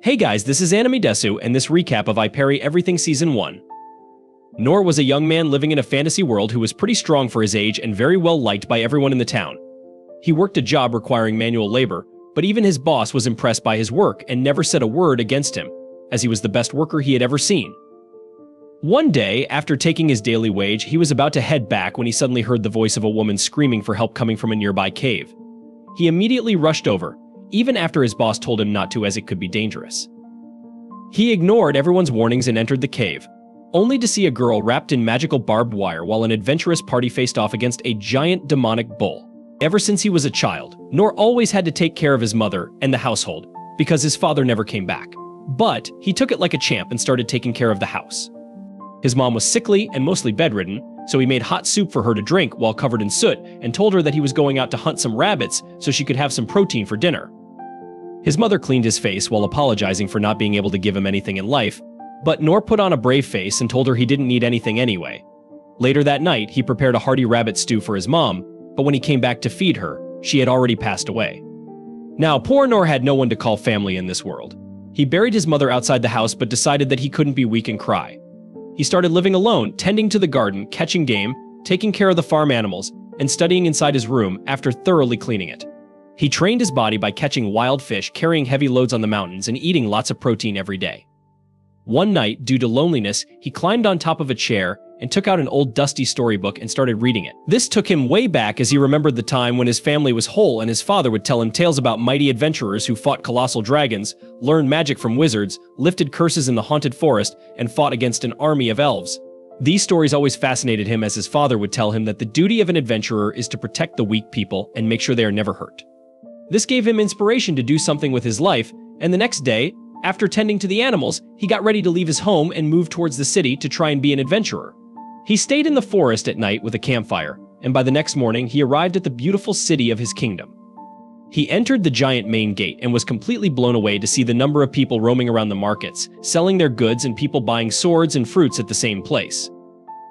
Hey guys, this is Animedesu and this recap of Parry Everything Season 1. Nor was a young man living in a fantasy world who was pretty strong for his age and very well liked by everyone in the town. He worked a job requiring manual labor, but even his boss was impressed by his work and never said a word against him, as he was the best worker he had ever seen. One day, after taking his daily wage, he was about to head back when he suddenly heard the voice of a woman screaming for help coming from a nearby cave. He immediately rushed over, even after his boss told him not to as it could be dangerous. He ignored everyone's warnings and entered the cave, only to see a girl wrapped in magical barbed wire while an adventurous party faced off against a giant demonic bull. Ever since he was a child, Nor always had to take care of his mother and the household, because his father never came back. But he took it like a champ and started taking care of the house. His mom was sickly and mostly bedridden, so he made hot soup for her to drink while covered in soot and told her that he was going out to hunt some rabbits so she could have some protein for dinner. His mother cleaned his face while apologizing for not being able to give him anything in life, but Nor put on a brave face and told her he didn't need anything anyway. Later that night, he prepared a hearty rabbit stew for his mom, but when he came back to feed her, she had already passed away. Now, poor Nor had no one to call family in this world. He buried his mother outside the house but decided that he couldn't be weak and cry. He started living alone, tending to the garden, catching game, taking care of the farm animals, and studying inside his room after thoroughly cleaning it. He trained his body by catching wild fish, carrying heavy loads on the mountains, and eating lots of protein every day. One night, due to loneliness, he climbed on top of a chair and took out an old dusty storybook and started reading it. This took him way back as he remembered the time when his family was whole and his father would tell him tales about mighty adventurers who fought colossal dragons, learned magic from wizards, lifted curses in the haunted forest, and fought against an army of elves. These stories always fascinated him as his father would tell him that the duty of an adventurer is to protect the weak people and make sure they are never hurt. This gave him inspiration to do something with his life, and the next day, after tending to the animals, he got ready to leave his home and move towards the city to try and be an adventurer. He stayed in the forest at night with a campfire, and by the next morning, he arrived at the beautiful city of his kingdom. He entered the giant main gate and was completely blown away to see the number of people roaming around the markets, selling their goods and people buying swords and fruits at the same place.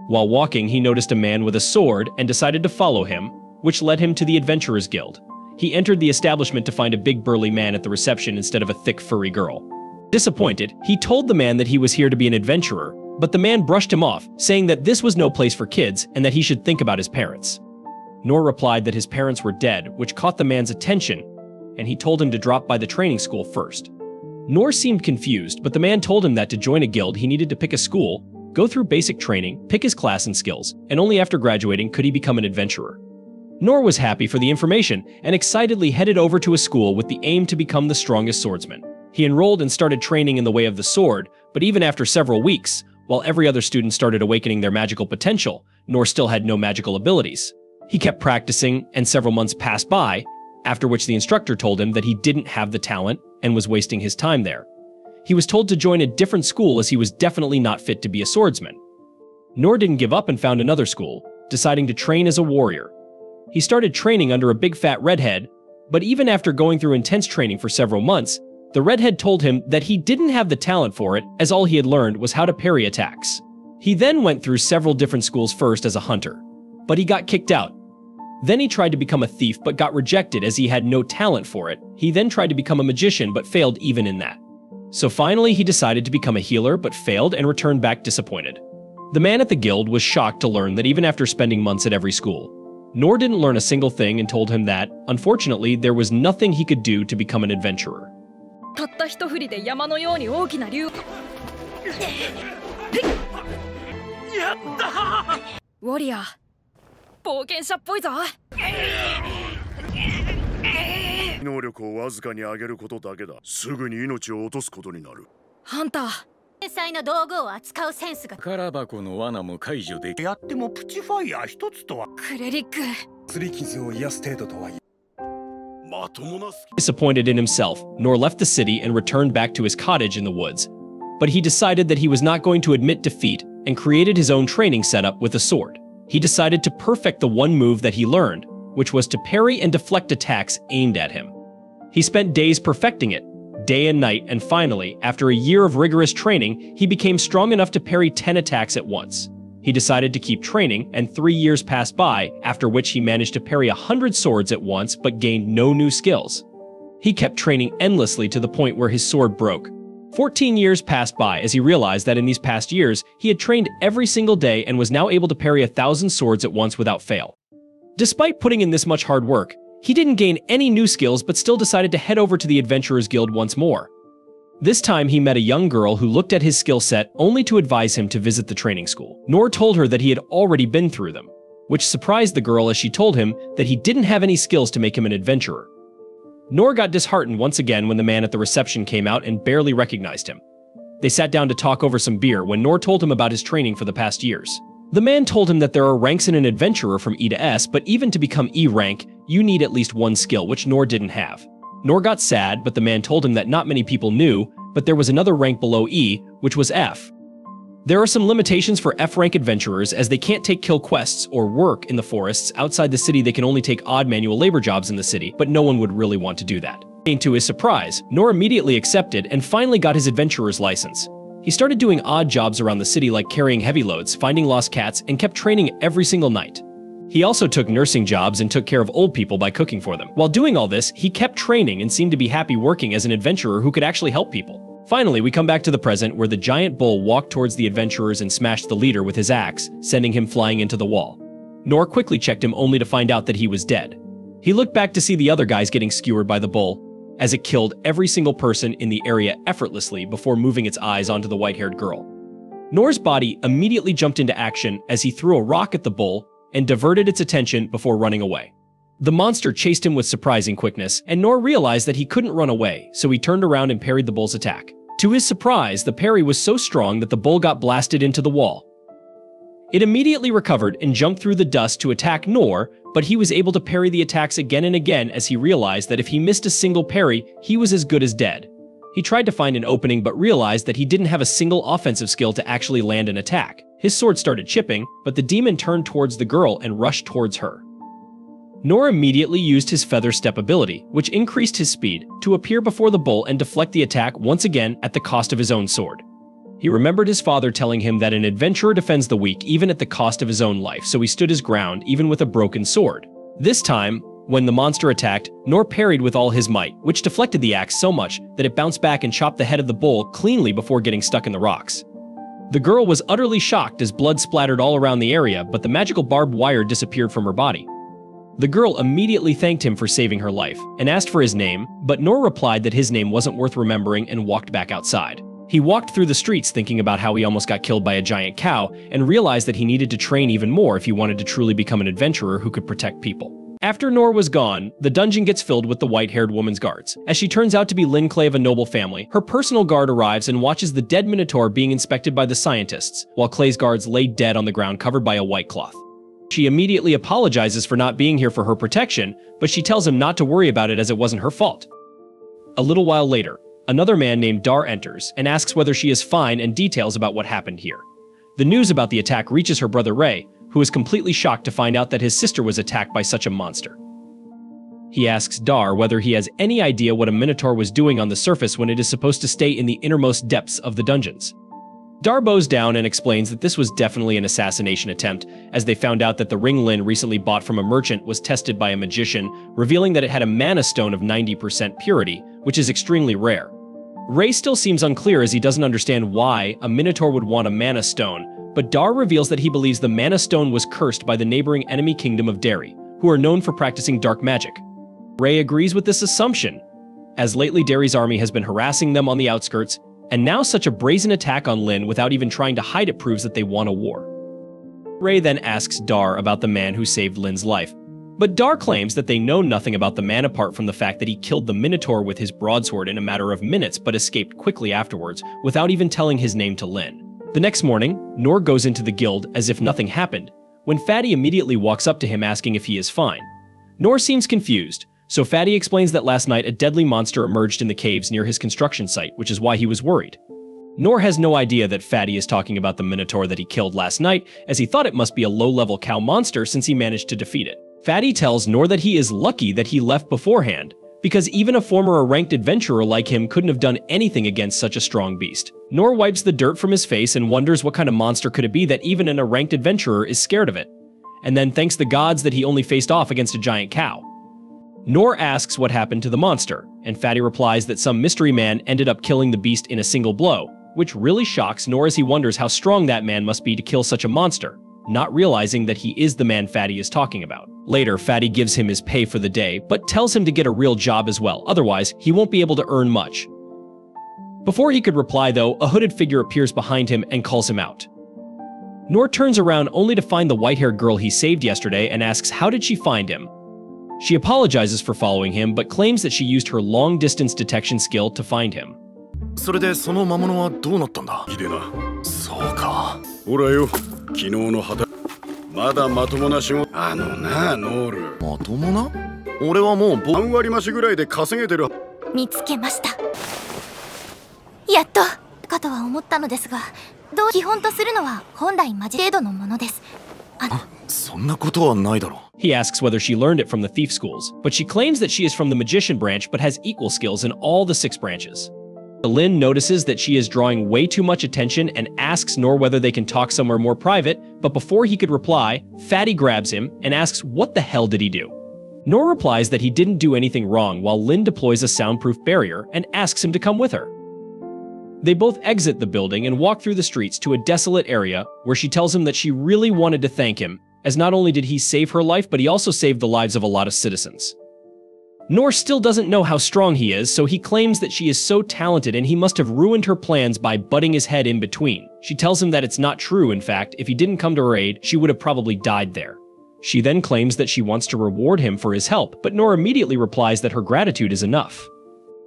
While walking, he noticed a man with a sword and decided to follow him, which led him to the Adventurers Guild. He entered the establishment to find a big burly man at the reception instead of a thick furry girl. Disappointed, he told the man that he was here to be an adventurer, but the man brushed him off, saying that this was no place for kids and that he should think about his parents. Nor replied that his parents were dead, which caught the man's attention, and he told him to drop by the training school first. Nor seemed confused, but the man told him that to join a guild he needed to pick a school, go through basic training, pick his class and skills, and only after graduating could he become an adventurer. Nor was happy for the information and excitedly headed over to a school with the aim to become the strongest swordsman. He enrolled and started training in the way of the sword, but even after several weeks, while every other student started awakening their magical potential, Nor still had no magical abilities. He kept practicing, and several months passed by, after which the instructor told him that he didn't have the talent and was wasting his time there. He was told to join a different school as he was definitely not fit to be a swordsman. Nor didn't give up and found another school, deciding to train as a warrior. He started training under a big fat redhead, but even after going through intense training for several months, the redhead told him that he didn't have the talent for it, as all he had learned was how to parry attacks. He then went through several different schools first as a hunter, but he got kicked out. Then he tried to become a thief but got rejected as he had no talent for it. He then tried to become a magician but failed even in that. So finally he decided to become a healer but failed and returned back disappointed. The man at the guild was shocked to learn that even after spending months at every school, Nor didn't learn a single thing and told him that, unfortunately, there was nothing he could do to become an adventurer. たった一振りで山のように大きな竜。やったー。ウォリアー、冒険者っぽいぞ。能力をわずかに上げることだけだ。すぐに命を落とすことになる。ハンター。天才の道具を扱うセンスが。空箱の罠も解除でき。やってもプチファイヤー一つとは。クレリック。擦り傷を癒す程度とはいえ。Disappointed in himself, Nor left the city and returned back to his cottage in the woods. But he decided that he was not going to admit defeat and created his own training setup with a sword. He decided to perfect the one move that he learned, which was to parry and deflect attacks aimed at him. He spent days perfecting it, day and night, and finally, after a year of rigorous training, he became strong enough to parry 10 attacks at once. He decided to keep training, and 3 years passed by, after which he managed to parry 100 swords at once but gained no new skills. He kept training endlessly to the point where his sword broke, 14 years passed by as he realized that in these past years, he had trained every single day and was now able to parry 1,000 swords at once without fail. Despite putting in this much hard work, he didn't gain any new skills but still decided to head over to the Adventurers Guild once more. This time he met a young girl who looked at his skill set only to advise him to visit the training school. Noor told her that he had already been through them, which surprised the girl as she told him that he didn't have any skills to make him an adventurer. Noor got disheartened once again when the man at the reception came out and barely recognized him. They sat down to talk over some beer when Noor told him about his training for the past years. The man told him that there are ranks in an adventurer from E to S, but even to become E rank, you need at least one skill, which Noor didn't have. Noor got sad, but the man told him that not many people knew, but there was another rank below E, which was F. There are some limitations for F-rank adventurers as they can't take kill quests or work in the forests. Outside the city, they can only take odd manual labor jobs in the city, but no one would really want to do that. To his surprise, Noor immediately accepted and finally got his adventurer's license. He started doing odd jobs around the city like carrying heavy loads, finding lost cats, and kept training every single night. He also took nursing jobs and took care of old people by cooking for them. While doing all this, he kept training and seemed to be happy working as an adventurer who could actually help people. Finally, we come back to the present where the giant bull walked towards the adventurers and smashed the leader with his axe, sending him flying into the wall. Noor quickly checked him only to find out that he was dead. He looked back to see the other guys getting skewered by the bull, as it killed every single person in the area effortlessly before moving its eyes onto the white-haired girl. Noor's body immediately jumped into action as he threw a rock at the bull and diverted its attention before running away. The monster chased him with surprising quickness, and Noor realized that he couldn't run away, so he turned around and parried the bull's attack. To his surprise, the parry was so strong that the bull got blasted into the wall. It immediately recovered and jumped through the dust to attack Noor, but he was able to parry the attacks again and again as he realized that if he missed a single parry, he was as good as dead. He tried to find an opening but realized that he didn't have a single offensive skill to actually land an attack. His sword started chipping, but the demon turned towards the girl and rushed towards her. Noor immediately used his feather step ability, which increased his speed, to appear before the bull and deflect the attack once again at the cost of his own sword. He remembered his father telling him that an adventurer defends the weak even at the cost of his own life, so he stood his ground even with a broken sword. This time, when the monster attacked, Noor parried with all his might, which deflected the axe so much that it bounced back and chopped the head of the bull cleanly before getting stuck in the rocks. The girl was utterly shocked as blood splattered all around the area, but the magical barbed wire disappeared from her body. The girl immediately thanked him for saving her life and asked for his name, but Noor replied that his name wasn't worth remembering and walked back outside. He walked through the streets thinking about how he almost got killed by a giant cow and realized that he needed to train even more if he wanted to truly become an adventurer who could protect people. After Noor was gone, the dungeon gets filled with the white-haired woman's guards. As she turns out to be Lin Clay of a noble family, her personal guard arrives and watches the dead minotaur being inspected by the scientists, while Clay's guards lay dead on the ground covered by a white cloth. She immediately apologizes for not being here for her protection, but she tells him not to worry about it as it wasn't her fault. A little while later, another man named Dar enters and asks whether she is fine and details about what happened here. The news about the attack reaches her brother Ray, who is completely shocked to find out that his sister was attacked by such a monster. He asks Dar whether he has any idea what a minotaur was doing on the surface when it is supposed to stay in the innermost depths of the dungeons. Dar bows down and explains that this was definitely an assassination attempt, as they found out that the ring Lin recently bought from a merchant was tested by a magician, revealing that it had a mana stone of 90% purity, which is extremely rare. Ray still seems unclear as he doesn't understand why a minotaur would want a mana stone, but Dar reveals that he believes the mana stone was cursed by the neighboring enemy kingdom of Derry, who are known for practicing dark magic. Ray agrees with this assumption, as lately Derry's army has been harassing them on the outskirts, and now such a brazen attack on Lin without even trying to hide it proves that they want a war. Ray then asks Dar about the man who saved Lin's life, but Dar claims that they know nothing about the man apart from the fact that he killed the Minotaur with his broadsword in a matter of minutes but escaped quickly afterwards without even telling his name to Lin. The next morning, Noor goes into the guild as if nothing happened, when Fatty immediately walks up to him asking if he is fine. Noor seems confused, so Fatty explains that last night a deadly monster emerged in the caves near his construction site, which is why he was worried. Noor has no idea that Fatty is talking about the Minotaur that he killed last night, as he thought it must be a low-level cow monster since he managed to defeat it. Fatty tells Noor that he is lucky that he left beforehand, because even a former ranked adventurer like him couldn't have done anything against such a strong beast. Noor wipes the dirt from his face and wonders what kind of monster could it be that even a ranked adventurer is scared of it, and then thanks the gods that he only faced off against a giant cow. Noor asks what happened to the monster, and Fatty replies that some mystery man ended up killing the beast in a single blow, which really shocks Nor as he wonders how strong that man must be to kill such a monster, not realizing that he is the man Fatty is talking about. Later, Fatty gives him his pay for the day, but tells him to get a real job as well, otherwise he won't be able to earn much. Before he could reply though, a hooded figure appears behind him and calls him out. Nor turns around only to find the white-haired girl he saved yesterday and asks how did she find him. She apologizes for following him, but claims that she used her long-distance detection skill to find him. それでその魔物はどうなったんだいいでな。そうかほらよ、昨日の畑まだまともな仕事なノール。まともな俺はもう3割増しぐらいで稼げてる。見つけました。やっとかとは思ったのですが、基本とするのは本来マジ程度のものです。そんなことはないだろう。 He asks whether she learned it from the thief schools, but she claims that she is from the magician branch but has equal skills in all the 6 branches. Lin notices that she is drawing way too much attention and asks Nor whether they can talk somewhere more private, but before he could reply, Fatty grabs him and asks what the hell did he do. Nor replies that he didn't do anything wrong while Lin deploys a soundproof barrier and asks him to come with her. They both exit the building and walk through the streets to a desolate area where she tells him that she really wanted to thank him, as not only did he save her life, but he also saved the lives of a lot of citizens. Nor still doesn't know how strong he is, so he claims that she is so talented and he must have ruined her plans by butting his head in between. She tells him that it's not true, in fact, if he didn't come to her aid, she would have probably died there. She then claims that she wants to reward him for his help, but Nor immediately replies that her gratitude is enough.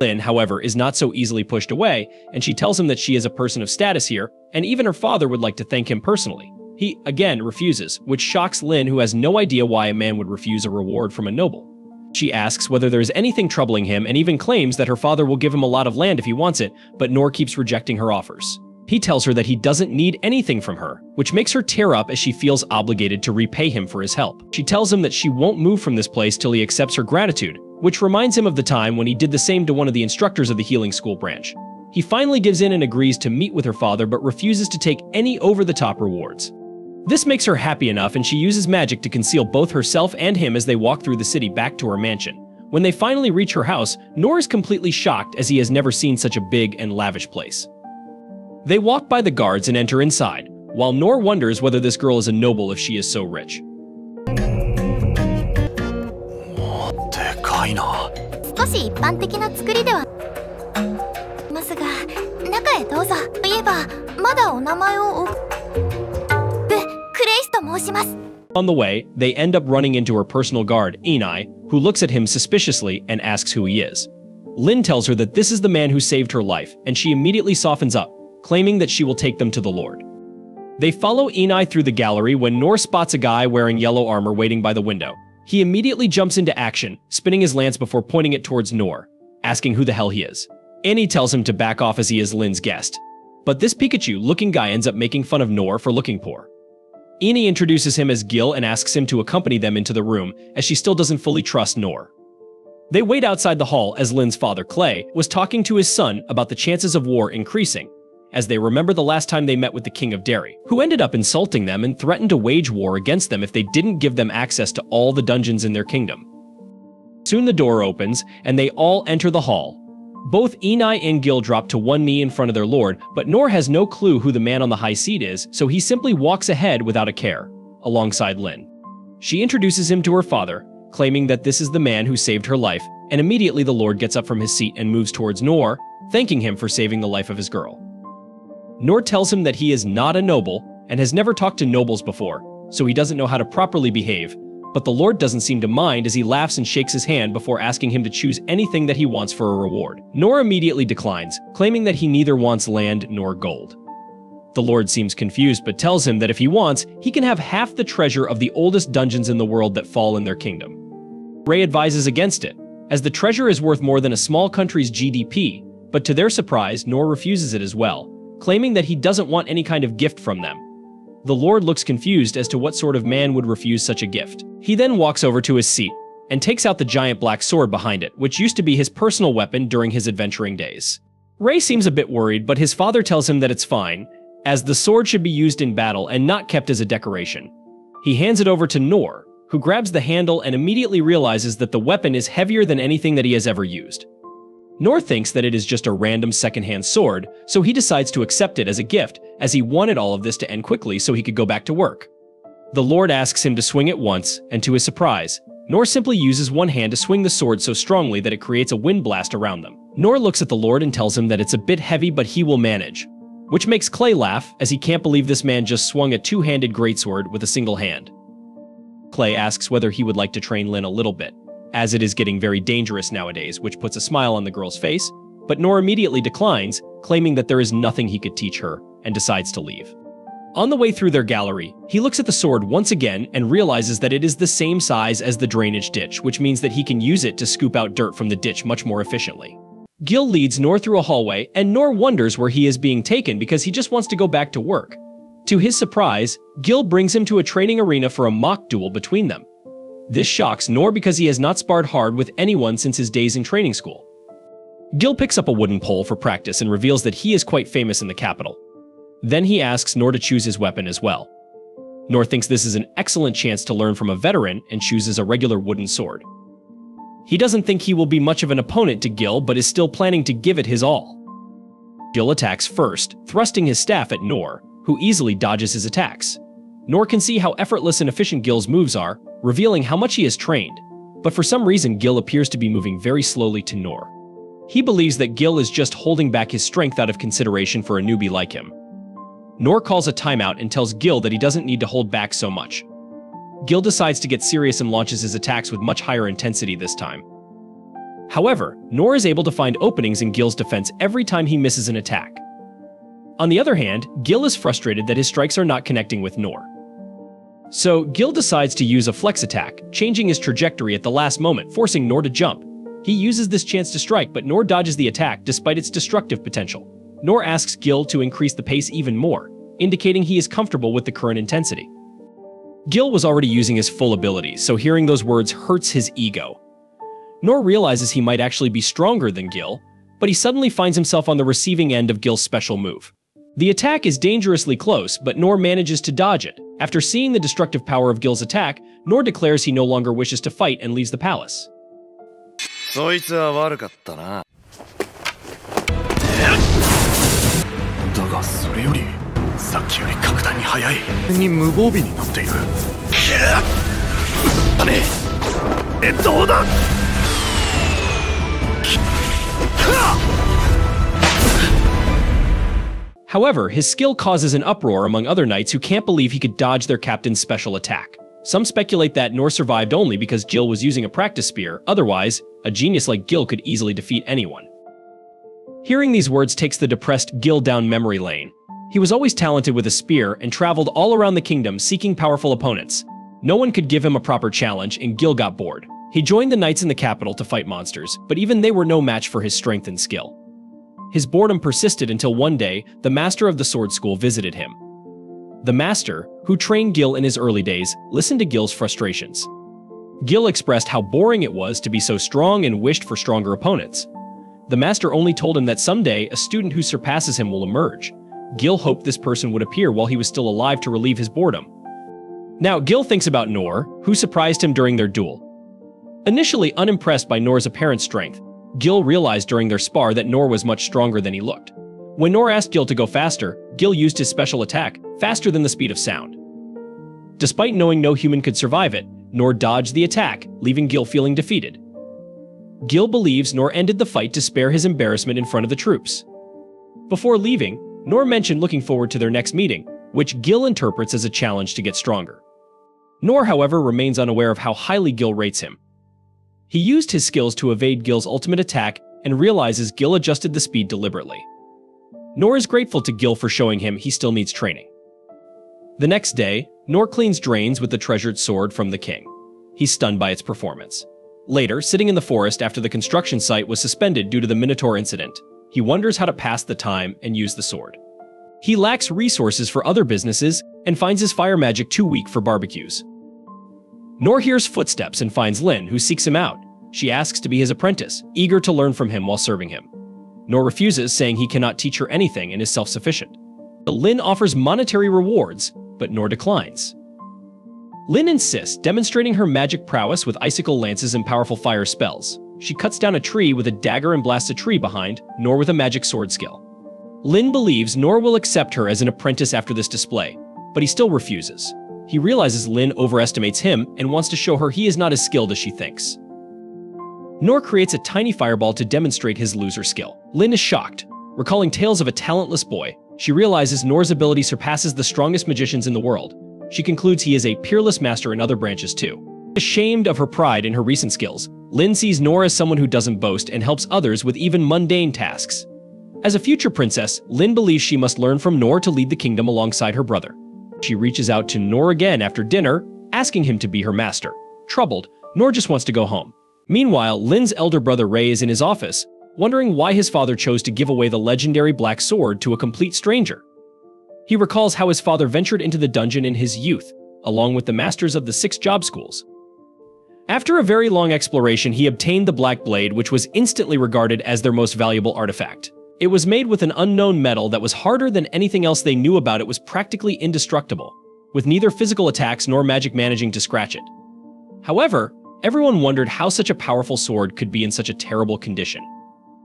Lin, however, is not so easily pushed away, and she tells him that she is a person of status here, and even her father would like to thank him personally. He, again, refuses, which shocks Lin, who has no idea why a man would refuse a reward from a noble. She asks whether there is anything troubling him and even claims that her father will give him a lot of land if he wants it, but Nor keeps rejecting her offers. He tells her that he doesn't need anything from her, which makes her tear up as she feels obligated to repay him for his help. She tells him that she won't move from this place till he accepts her gratitude, which reminds him of the time when he did the same to one of the instructors of the healing school branch. He finally gives in and agrees to meet with her father but refuses to take any over-the-top rewards. This makes her happy enough and she uses magic to conceal both herself and him as they walk through the city back to her mansion. When they finally reach her house, Nor is completely shocked as he has never seen such a big and lavish place. They walk by the guards and enter inside, while Nor wonders whether this girl is a noble if she is so rich. でかいな。少し一般的な作りではますが、中へどうぞ。といえば、まだお名前をクレイスと申します。 On the way, they end up running into her personal guard, Inai, who looks at him suspiciously and asks who he is. Lin tells her that this is the man who saved her life, and she immediately softens up, claiming that she will take them to the Lord. They follow Inai through the gallery when Nor spots a guy wearing yellow armor waiting by the window. He immediately jumps into action, spinning his lance before pointing it towards Nor, asking who the hell he is. Annie tells him to back off as he is Lin's guest. But this Pikachu-looking guy ends up making fun of Nor for looking poor. Annie introduces him as Gil and asks him to accompany them into the room, as she still doesn't fully trust Nor. They wait outside the hall as Lin's father, Clay, was talking to his son about the chances of war increasing, as they remember the last time they met with the King of Derry, who ended up insulting them and threatened to wage war against them if they didn't give them access to all the dungeons in their kingdom. Soon the door opens, and they all enter the hall. Both Inai and Gil drop to one knee in front of their lord, but Nor has no clue who the man on the high seat is, so he simply walks ahead without a care, alongside Lin. She introduces him to her father, claiming that this is the man who saved her life, and immediately the lord gets up from his seat and moves towards Nor, thanking him for saving the life of his girl. Nor tells him that he is not a noble and has never talked to nobles before, so he doesn't know how to properly behave, but the Lord doesn't seem to mind as he laughs and shakes his hand before asking him to choose anything that he wants for a reward. Nor immediately declines, claiming that he neither wants land nor gold. The Lord seems confused but tells him that if he wants, he can have half the treasure of the oldest dungeons in the world that fall in their kingdom. Ray advises against it, as the treasure is worth more than a small country's GDP, but to their surprise, Nor refuses it as well, claiming that he doesn't want any kind of gift from them. The Lord looks confused as to what sort of man would refuse such a gift. He then walks over to his seat and takes out the giant black sword behind it, which used to be his personal weapon during his adventuring days. Ray seems a bit worried, but his father tells him that it's fine, as the sword should be used in battle and not kept as a decoration. He hands it over to Nor, who grabs the handle and immediately realizes that the weapon is heavier than anything that he has ever used. Nor thinks that it is just a random secondhand sword, so he decides to accept it as a gift, as he wanted all of this to end quickly so he could go back to work. The Lord asks him to swing it once, and to his surprise, Nor simply uses one hand to swing the sword so strongly that it creates a wind blast around them. Nor looks at the Lord and tells him that it's a bit heavy but he will manage, which makes Clay laugh, as he can't believe this man just swung a two-handed greatsword with a single hand. Clay asks whether he would like to train Lin a little bit, as it is getting very dangerous nowadays, which puts a smile on the girl's face, but Nor immediately declines, claiming that there is nothing he could teach her, and decides to leave. On the way through their gallery, he looks at the sword once again and realizes that it is the same size as the drainage ditch, which means that he can use it to scoop out dirt from the ditch much more efficiently. Gil leads Nor through a hallway, and Nor wonders where he is being taken because he just wants to go back to work. To his surprise, Gil brings him to a training arena for a mock duel between them. This shocks Nor because he has not sparred hard with anyone since his days in training school. Gil picks up a wooden pole for practice and reveals that he is quite famous in the capital. Then he asks Nor to choose his weapon as well. Nor thinks this is an excellent chance to learn from a veteran and chooses a regular wooden sword. He doesn't think he will be much of an opponent to Gil, but is still planning to give it his all. Gil attacks first, thrusting his staff at Nor, who easily dodges his attacks. Nor can see how effortless and efficient Gil's moves are, revealing how much he has trained, but for some reason Gil appears to be moving very slowly to Nor. He believes that Gil is just holding back his strength out of consideration for a newbie like him. Nor calls a timeout and tells Gil that he doesn't need to hold back so much. Gil decides to get serious and launches his attacks with much higher intensity this time. However, Nor is able to find openings in Gil's defense every time he misses an attack. On the other hand, Gil is frustrated that his strikes are not connecting with Nor. So, Gil decides to use a flex attack, changing his trajectory at the last moment, forcing Nor to jump. He uses this chance to strike, but Nor dodges the attack despite its destructive potential. Nor asks Gil to increase the pace even more, indicating he is comfortable with the current intensity. Gil was already using his full abilities, so hearing those words hurts his ego. Nor realizes he might actually be stronger than Gil, but he suddenly finds himself on the receiving end of Gil's special move. The attack is dangerously close, but Nor manages to dodge it. After seeing the destructive power of Gil's attack, Nor declares he no longer wishes to fight and leaves the palace. そいつは悪かったな。だがそれよりさっきより格段に速い。に無防備になっている。どうだ。However, his skill causes an uproar among other knights who can't believe he could dodge their captain's special attack. Some speculate that Nor survived only because Gil was using a practice spear, otherwise, a genius like Gil could easily defeat anyone. Hearing these words takes the depressed Gil down memory lane. He was always talented with a spear and traveled all around the kingdom seeking powerful opponents. No one could give him a proper challenge, and Gil got bored. He joined the knights in the capital to fight monsters, but even they were no match for his strength and skill. His boredom persisted until one day, the master of the sword school visited him. The master, who trained Gil in his early days, listened to Gil's frustrations. Gil expressed how boring it was to be so strong and wished for stronger opponents. The master only told him that someday a student who surpasses him will emerge. Gil hoped this person would appear while he was still alive to relieve his boredom. Now, Gil thinks about Nor, who surprised him during their duel. Initially unimpressed by Nor's apparent strength, Gil realized during their spar that Nor was much stronger than he looked. When Nor asked Gil to go faster, Gil used his special attack, faster than the speed of sound. Despite knowing no human could survive it, Nor dodged the attack, leaving Gil feeling defeated. Gil believes Nor ended the fight to spare his embarrassment in front of the troops. Before leaving, Nor mentioned looking forward to their next meeting, which Gil interprets as a challenge to get stronger. Nor, however, remains unaware of how highly Gil rates him. He used his skills to evade Gil's ultimate attack and realizes Gil adjusted the speed deliberately. Nor is grateful to Gil for showing him he still needs training. The next day, Nor cleans drains with the treasured sword from the king. He's stunned by its performance. Later, sitting in the forest after the construction site was suspended due to the Minotaur incident, he wonders how to pass the time and use the sword. He lacks resources for other businesses and finds his fire magic too weak for barbecues. Nor hears footsteps and finds Lin, who seeks him out. She asks to be his apprentice, eager to learn from him while serving him. Nor refuses, saying he cannot teach her anything and is self-sufficient. But Lin offers monetary rewards, but Nor declines. Lin insists, demonstrating her magic prowess with icicle lances and powerful fire spells. She cuts down a tree with a dagger and blasts a tree behind, Nor with a magic sword skill. Lin believes Nor will accept her as an apprentice after this display, but he still refuses. He realizes Lin overestimates him and wants to show her he is not as skilled as she thinks. Nor creates a tiny fireball to demonstrate his loser skill. Lin is shocked. Recalling tales of a talentless boy, she realizes Nor's ability surpasses the strongest magicians in the world. She concludes he is a peerless master in other branches too. Ashamed of her pride in her recent skills, Lin sees Nor as someone who doesn't boast and helps others with even mundane tasks. As a future princess, Lin believes she must learn from Nor to lead the kingdom alongside her brother. She reaches out to Nor again after dinner, asking him to be her master. Troubled, Nor just wants to go home. Meanwhile, Lin's elder brother Ray is in his office, wondering why his father chose to give away the legendary black sword to a complete stranger. He recalls how his father ventured into the dungeon in his youth, along with the masters of the 6 job schools. After a very long exploration, he obtained the Black Blade, which was instantly regarded as their most valuable artifact. It was made with an unknown metal that was harder than anything else they knew about. It was practically indestructible, with neither physical attacks nor magic managing to scratch it. However, everyone wondered how such a powerful sword could be in such a terrible condition.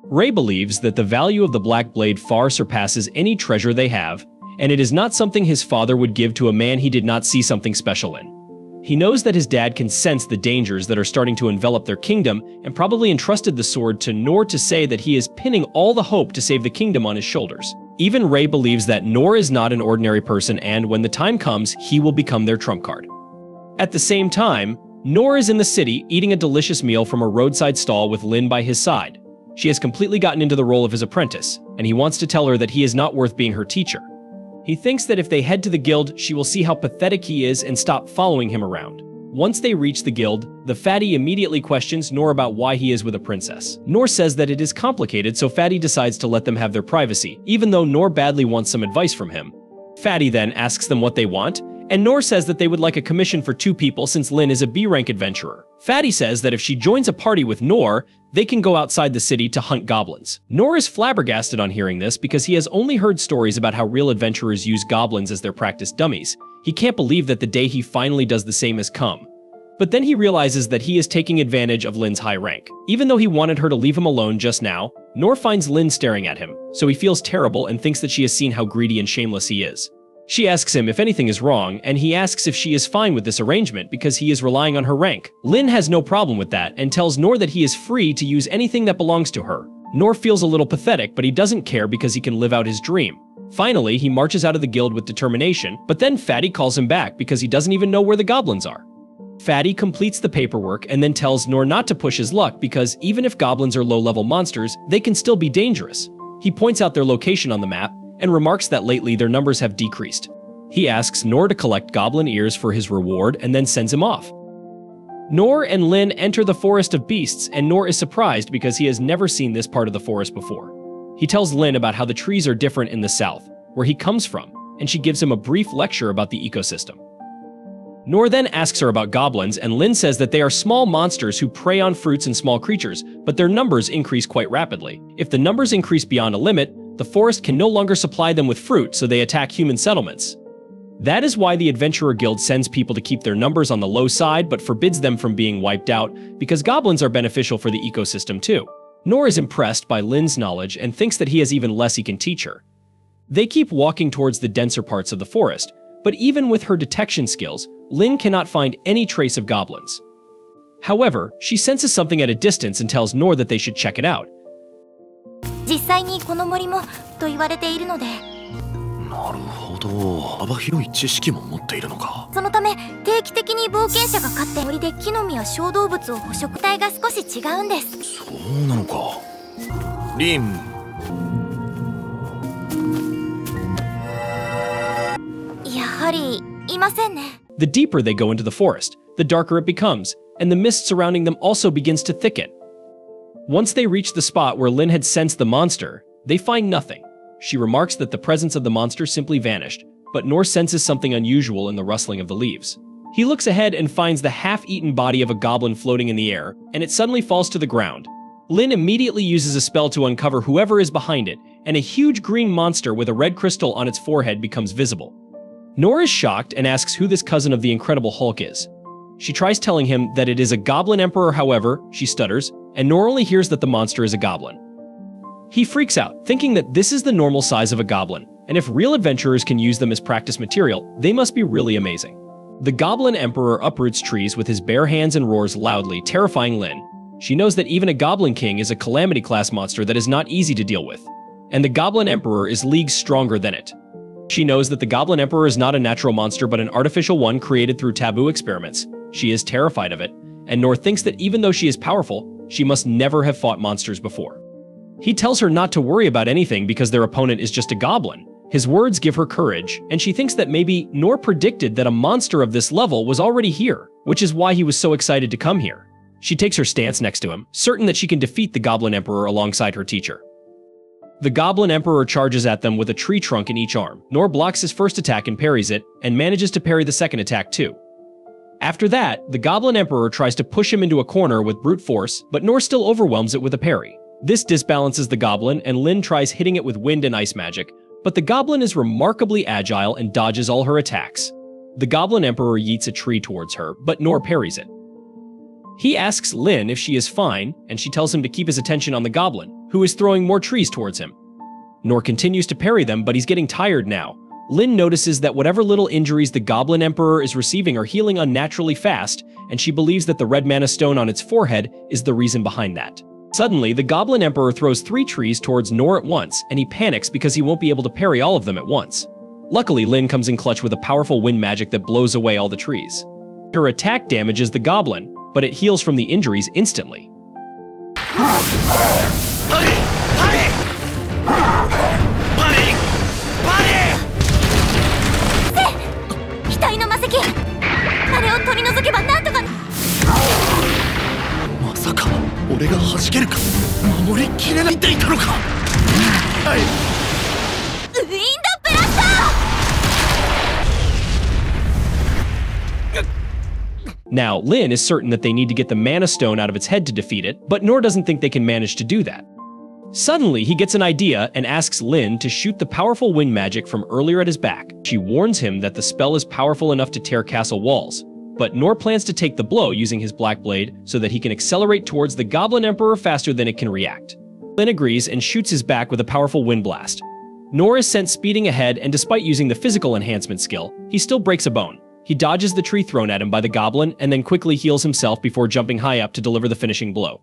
Ray believes that the value of the Black Blade far surpasses any treasure they have, and it is not something his father would give to a man he did not see something special in. He knows that his dad can sense the dangers that are starting to envelop their kingdom and probably entrusted the sword to Nor to say that he is pinning all the hope to save the kingdom on his shoulders. Even Ray believes that Nor is not an ordinary person, and when the time comes, he will become their trump card. At the same time, Nor is in the city eating a delicious meal from a roadside stall with Lin by his side. She has completely gotten into the role of his apprentice, and he wants to tell her that he is not worth being her teacher. He thinks that if they head to the guild, she will see how pathetic he is and stop following him around. Once they reach the guild, the fatty immediately questions Nor about why he is with a princess. Nor says that it is complicated, so Fatty decides to let them have their privacy, even though Nor badly wants some advice from him. Fatty then asks them what they want, and Nor says that they would like a commission for 2 people since Lin is a B-rank adventurer. Fatty says that if she joins a party with Nor, they can go outside the city to hunt goblins. Nor is flabbergasted on hearing this because he has only heard stories about how real adventurers use goblins as their practice dummies. He can't believe that the day he finally does the same has come. But then he realizes that he is taking advantage of Lin's high rank. Even though he wanted her to leave him alone just now, Nor finds Lin staring at him, so he feels terrible and thinks that she has seen how greedy and shameless he is. She asks him if anything is wrong, and he asks if she is fine with this arrangement because he is relying on her rank. Lin has no problem with that and tells Nor that he is free to use anything that belongs to her. Nor feels a little pathetic, but he doesn't care because he can live out his dream. Finally, he marches out of the guild with determination, but then Fatty calls him back because he doesn't even know where the goblins are. Fatty completes the paperwork and then tells Nor not to push his luck because even if goblins are low-level monsters, they can still be dangerous. He points out their location on the map and remarks that lately their numbers have decreased. He asks Nor to collect goblin ears for his reward and then sends him off. Nor and Lin enter the Forest of Beasts, and Nor is surprised because he has never seen this part of the forest before. He tells Lin about how the trees are different in the south, where he comes from, and she gives him a brief lecture about the ecosystem. Nor then asks her about goblins, and Lin says that they are small monsters who prey on fruits and small creatures, but their numbers increase quite rapidly. If the numbers increase beyond a limit, the forest can no longer supply them with fruit, so they attack human settlements. That is why the Adventurer Guild sends people to keep their numbers on the low side but forbids them from being wiped out, because goblins are beneficial for the ecosystem too. Nor is impressed by Lin's knowledge and thinks that he has even less he can teach her. They keep walking towards the denser parts of the forest, but even with her detection skills, Lin cannot find any trace of goblins. However, she senses something at a distance and tells Nor that they should check it out. 実際にこの森もと言われているので、なるほど、幅広い知識も持っているのか。そのため定期的に冒険者が飼って森で木の実や小動物を捕食。体が少し違うんです。そうなのか。リン。やはりいませんね。The deeper they go into the forest, the darker it becomes, and the mist surrounding them also begins to thicken. Once they reach the spot where Lin had sensed the monster, they find nothing. She remarks that the presence of the monster simply vanished, but Nor senses something unusual in the rustling of the leaves. He looks ahead and finds the half-eaten body of a goblin floating in the air, and it suddenly falls to the ground. Lin immediately uses a spell to uncover whoever is behind it, and a huge green monster with a red crystal on its forehead becomes visible. Nor is shocked and asks who this cousin of the Incredible Hulk is. She tries telling him that it is a goblin emperor, however, she stutters, and Nor only hears that the monster is a goblin. He freaks out, thinking that this is the normal size of a goblin, and if real adventurers can use them as practice material, they must be really amazing. The goblin emperor uproots trees with his bare hands and roars loudly, terrifying Lin. She knows that even a goblin king is a calamity-class monster that is not easy to deal with, and the goblin emperor is leagues stronger than it. She knows that the goblin emperor is not a natural monster but an artificial one created through taboo experiments. She is terrified of it, and Nor thinks that even though she is powerful, she must never have fought monsters before. He tells her not to worry about anything because their opponent is just a goblin. His words give her courage, and she thinks that maybe Nor predicted that a monster of this level was already here, which is why he was so excited to come here. She takes her stance next to him, certain that she can defeat the goblin emperor alongside her teacher. The goblin emperor charges at them with a tree trunk in each arm. Nor blocks his first attack and parries it, and manages to parry the second attack too. After that, the goblin emperor tries to push him into a corner with brute force, but Nor still overwhelms it with a parry. This disbalances the goblin, and Lin tries hitting it with wind and ice magic, but the goblin is remarkably agile and dodges all her attacks. The goblin emperor yeets a tree towards her, but Nor parries it. He asks Lin if she is fine, and she tells him to keep his attention on the goblin, who is throwing more trees towards him. Nor continues to parry them, but he's getting tired now. Lin notices that whatever little injuries the goblin emperor is receiving are healing unnaturally fast, and she believes that the red mana stone on its forehead is the reason behind that. Suddenly, the goblin emperor throws 3 trees towards Nor at once, and he panics because he won't be able to parry all of them at once. Luckily, Lin comes in clutch with a powerful wind magic that blows away all the trees. Her attack damages the goblin, but it heals from the injuries instantly. 額の魔石、あれを取り除けばなんとか。まさか俺が弾けるか守りきれないでいたのか。はい。ウィンドブラスター。 Now, Lin is certain that they need to get the mana stone out of its head to defeat it, but Nor doesn't think they can manage to do that. Suddenly, he gets an idea and asks Lin to shoot the powerful wind magic from earlier at his back. She warns him that the spell is powerful enough to tear castle walls, but Nor plans to take the blow using his black blade so that he can accelerate towards the goblin emperor faster than it can react. Lin agrees and shoots his back with a powerful wind blast. Nor is sent speeding ahead, and despite using the physical enhancement skill, he still breaks a bone. He dodges the tree thrown at him by the goblin and then quickly heals himself before jumping high up to deliver the finishing blow.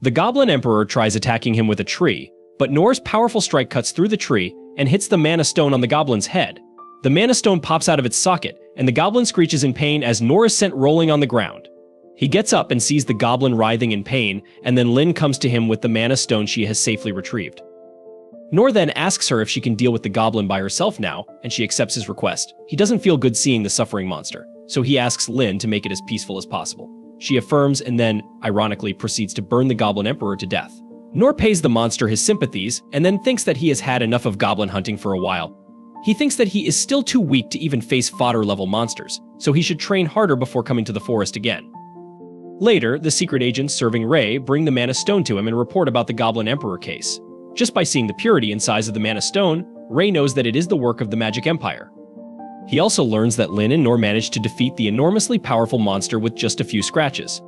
The goblin emperor tries attacking him with a tree, but Nor's powerful strike cuts through the tree and hits the mana stone on the goblin's head. The mana stone pops out of its socket, and the goblin screeches in pain as Nor is sent rolling on the ground. He gets up and sees the goblin writhing in pain, and then Lin comes to him with the mana stone she has safely retrieved. Nor then asks her if she can deal with the goblin by herself now, and she accepts his request. He doesn't feel good seeing the suffering monster, so he asks Lin to make it as peaceful as possible. She affirms and then, ironically, proceeds to burn the goblin emperor to death. Nor pays the monster his sympathies, and then thinks that he has had enough of goblin hunting for a while. He thinks that he is still too weak to even face fodder-level monsters, so he should train harder before coming to the forest again. Later, the secret agents serving Ray bring the mana stone to him and report about the goblin emperor case. Just by seeing the purity and size of the mana stone, Ray knows that it is the work of the Magic Empire. He also learns that Lin and Nor managed to defeat the enormously powerful monster with just a few scratches.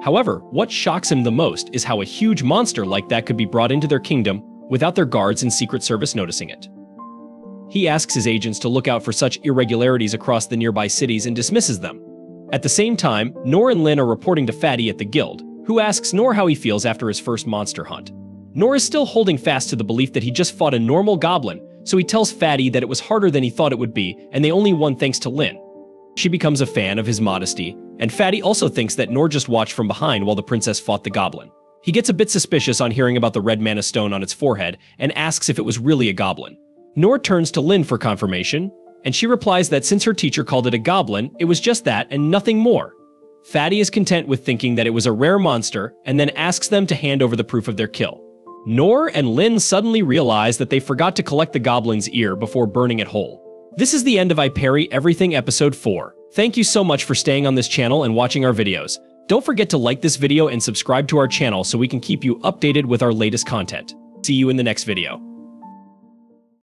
However, what shocks him the most is how a huge monster like that could be brought into their kingdom without their guards and Secret Service noticing it. He asks his agents to look out for such irregularities across the nearby cities and dismisses them. At the same time, Nor and Lin are reporting to Fatty at the guild, who asks Nor how he feels after his first monster hunt. Nor is still holding fast to the belief that he just fought a normal goblin, so he tells Fatty that it was harder than he thought it would be, and they only won thanks to Lin. She becomes a fan of his modesty, and Fatty also thinks that Nor just watched from behind while the princess fought the goblin. He gets a bit suspicious on hearing about the red mana stone on its forehead, and asks if it was really a goblin. Nor turns to Lin for confirmation, and she replies that since her teacher called it a goblin, it was just that and nothing more. Fatty is content with thinking that it was a rare monster, and then asks them to hand over the proof of their kill. Nor and Lin suddenly realize that they forgot to collect the goblin's ear before burning it whole. This is the end of I Parry Everything Episode 4. Thank you so much for staying on this channel and watching our videos. Don't forget to like this video and subscribe to our channel so we can keep you updated with our latest content. See you in the next video.